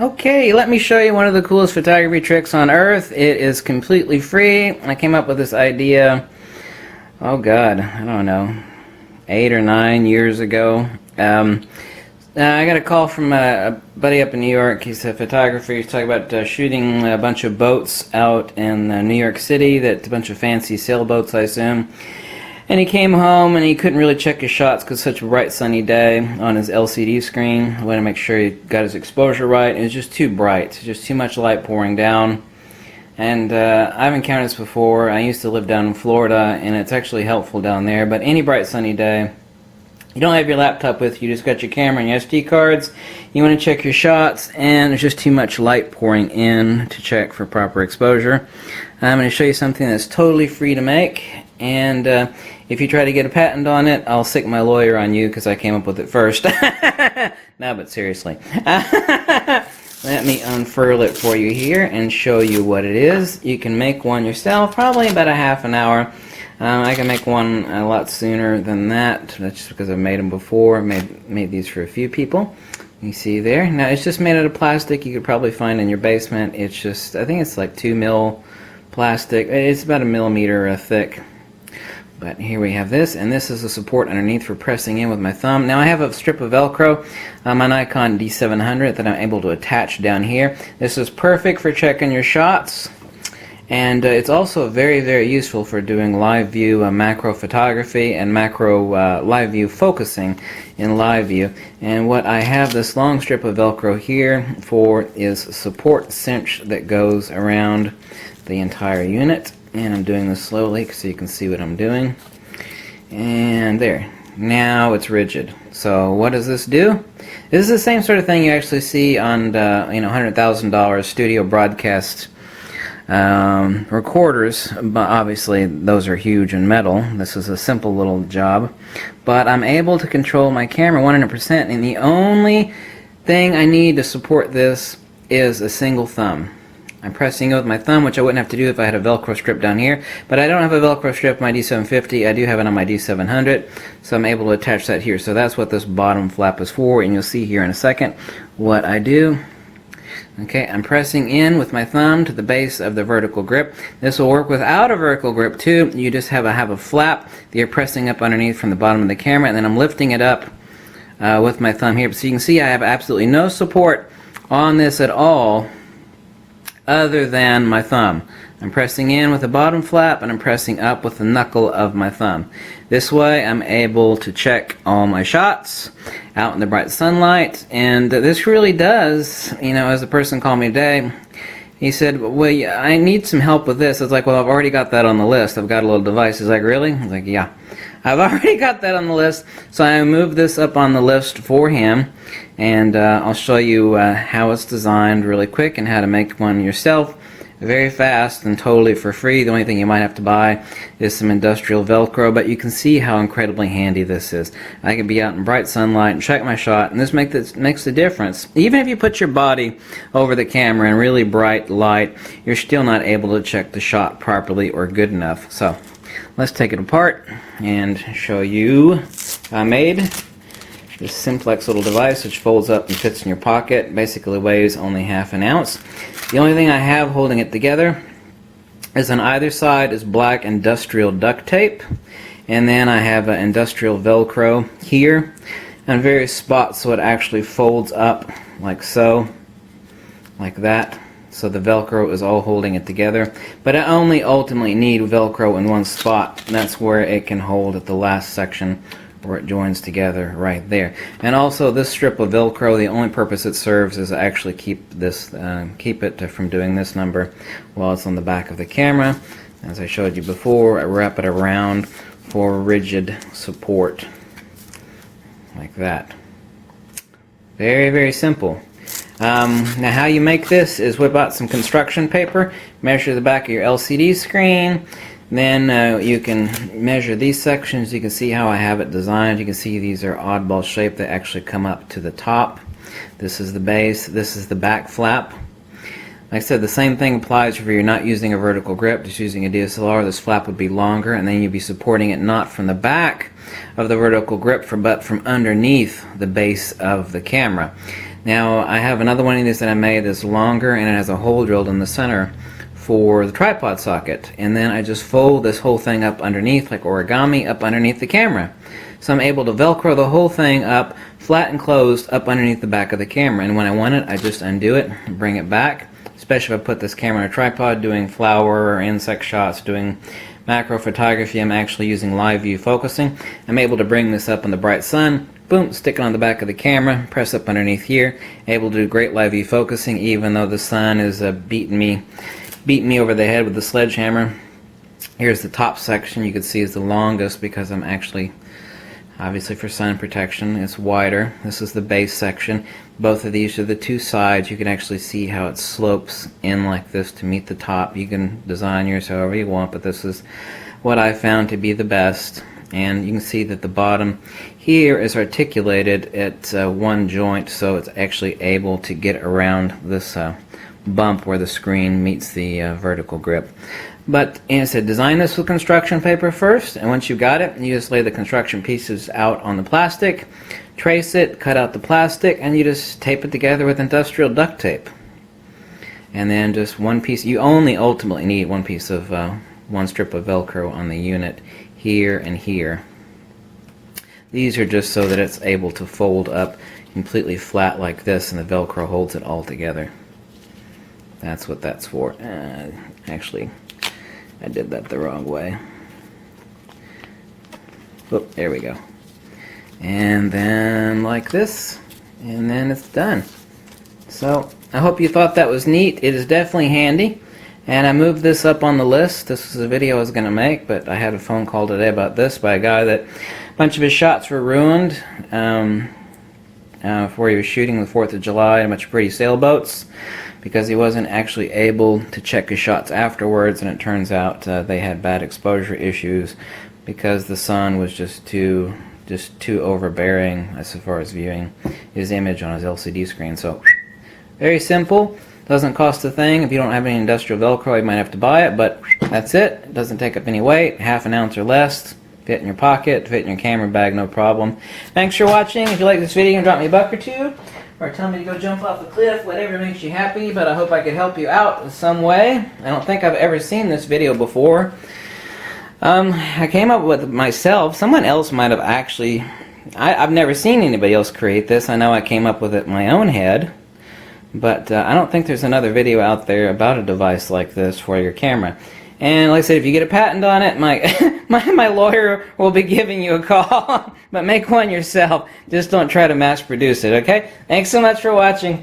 Okay, let me show you one of the coolest photography tricks on earth. It is completely free. I came up with this idea, oh god, I don't know, 8 or 9 years ago. I got a call from a buddy up in New York. He's a photographer. He's talking about shooting a bunch of boats out in New York City, a bunch of fancy sailboats, I assume. And he came home and he couldn't really check his shots because it's such a bright sunny day on his LCD screen. I wanted to make sure he got his exposure right. It was just too bright, just too much light pouring down. And I've encountered this before. I used to live down in Florida, and it's actually helpful down there. But any bright sunny day, you don't have your laptop with you, just got your camera and your SD cards. You want to check your shots, and there's just too much light pouring in to check for proper exposure. I'm going to show you something that's totally free to make. And if you try to get a patent on it, I'll sick my lawyer on you because I came up with it first. No, but seriously. Let me unfurl it for you here and show you what it is. You can make one yourself, probably about a half an hour. I can make one a lot sooner than that. That's just because I've made them before. I've made these for a few people. You see there. Now, it's just made out of plastic. You could probably find in your basement. It's just, I think it's like 2 mil plastic. It's about 1 millimeter thick. But here we have this, and this is a support underneath for pressing in with my thumb. Now I have a strip of Velcro, my Nikon D700 that I'm able to attach down here. This is perfect for checking your shots, and it's also very, very useful for doing live view macro photography and macro live view focusing in live view. And what I have this long strip of Velcro here for is support cinch that goes around the entire unit. And I'm doing this slowly so you can see what I'm doing. And there. Now it's rigid. So what does this do? This is the same sort of thing you actually see on $100,000 studio broadcast recorders. But obviously those are huge and metal. This is a simple little job. But I'm able to control my camera 100%. And the only thing I need to support this is a single thumb. I'm pressing it with my thumb, which I wouldn't have to do if I had a Velcro strip down here. But I don't have a Velcro strip on my D750. I do have it on my D700, so I'm able to attach that here. So that's what this bottom flap is for, and you'll see here in a second what I do. Okay, I'm pressing in with my thumb to the base of the vertical grip. This will work without a vertical grip too. You just have a flap that you're pressing up underneath from the bottom of the camera, and then I'm lifting it up with my thumb here. So you can see I have absolutely no support on this at all, other than my thumb. I'm pressing in with the bottom flap, and I'm pressing up with the knuckle of my thumb. This way I'm able to check all my shots out in the bright sunlight, and this really does, as a person called me today, he said, well, I need some help with this. I was like, well, I've already got that on the list. I've got a little device. He's like, really? I was like, yeah. I've already got that on the list, so I moved this up on the list for him, and I'll show you how it's designed really quick and how to make one yourself very fast and totally for free. The only thing you might have to buy is some industrial Velcro, but you can see how incredibly handy this is. I can be out in bright sunlight and check my shot, and this makes the difference. Even if you put your body over the camera in really bright light, you're still not able to check the shot properly or good enough. So let's take it apart and show you how I made this simplex little device, which folds up and fits in your pocket. Basically weighs only ½ ounce. The only thing I have holding it together is on either side is black industrial duct tape, and then I have an industrial Velcro here on various spots so it actually folds up like so, like that. So the Velcro is all holding it together. But I only ultimately need Velcro in one spot, and that's where it can hold at the last section where it joins together right there. And also this strip of Velcro, the only purpose it serves is to actually keep it from doing this number while it's on the back of the camera. As I showed you before, I wrap it around for rigid support like that. Very, very simple. Now how you make this is whip out some construction paper, measure the back of your LCD screen, then you can measure these sections. You can see how I have it designed. You can see these are oddball shaped. They actually come up to the top. This is the base, this is the back flap. Like I said, the same thing applies if you're not using a vertical grip, just using a DSLR. This flap would be longer, and then you'd be supporting it not from the back of the vertical grip, but from underneath the base of the camera. Now I have another one of these that I made that's longer, and it has a hole drilled in the center for the tripod socket, and then I just fold this whole thing up underneath like origami up underneath the camera. So I'm able to velcro the whole thing up flat and closed up underneath the back of the camera, and when I want it I just undo it and bring it back, especially if I put this camera on a tripod doing flower or insect shots, doing macro photography. I'm actually using live view focusing. I'm able to bring this up in the bright sun, boom, stick it on the back of the camera, press up underneath here, able to do great live view focusing even though the sun is beating me over the head with the sledgehammer. Here's the top section, you can see is the longest because I'm actually, obviously for sun protection, it's wider. This is the base section. Both of these are the two sides. You can actually see how it slopes in like this to meet the top. You can design yours however you want, but this is what I found to be the best. And you can see that the bottom here is articulated at one joint, so it's actually able to get around this bump where the screen meets the vertical grip. But as I said, design this with construction paper first, and once you got it, you just lay the construction pieces out on the plastic, trace it, cut out the plastic, and you just tape it together with industrial duct tape. And then just one piece, you only ultimately need one piece of, one strip of Velcro on the unit here and here. These are just so that it's able to fold up completely flat like this, and the Velcro holds it all together. That's what that's for. Actually, I did that the wrong way. Oh, there we go. And then like this, and then it's done. So I hope you thought that was neat. It is definitely handy. And I moved this up on the list. This was a video I was going to make, but I had a phone call today about this by a guy that a bunch of his shots were ruined before he was shooting the 4th of July and a bunch of pretty sailboats, because he wasn't actually able to check his shots afterwards, and it turns out they had bad exposure issues because the sun was just too overbearing as far as viewing his image on his LCD screen. So very simple, doesn't cost a thing. If you don't have any industrial Velcro, you might have to buy it, but that's it. It doesn't take up any weight, half an ounce or less. Fit in your pocket, fit in your camera bag, no problem. Thanks for watching. If you like this video, drop me a buck or two, or tell me to go jump off a cliff, whatever makes you happy, but I hope I could help you out in some way. I don't think I've ever seen this video before. I came up with it myself. Someone else might have actually, I've never seen anybody else create this. I know I came up with it in my own head, but I don't think there's another video out there about a device like this for your camera. And like I said, if you get a patent on it, my lawyer will be giving you a call. But make one yourself. Just don't try to mass produce it, okay? Thanks so much for watching. Bye.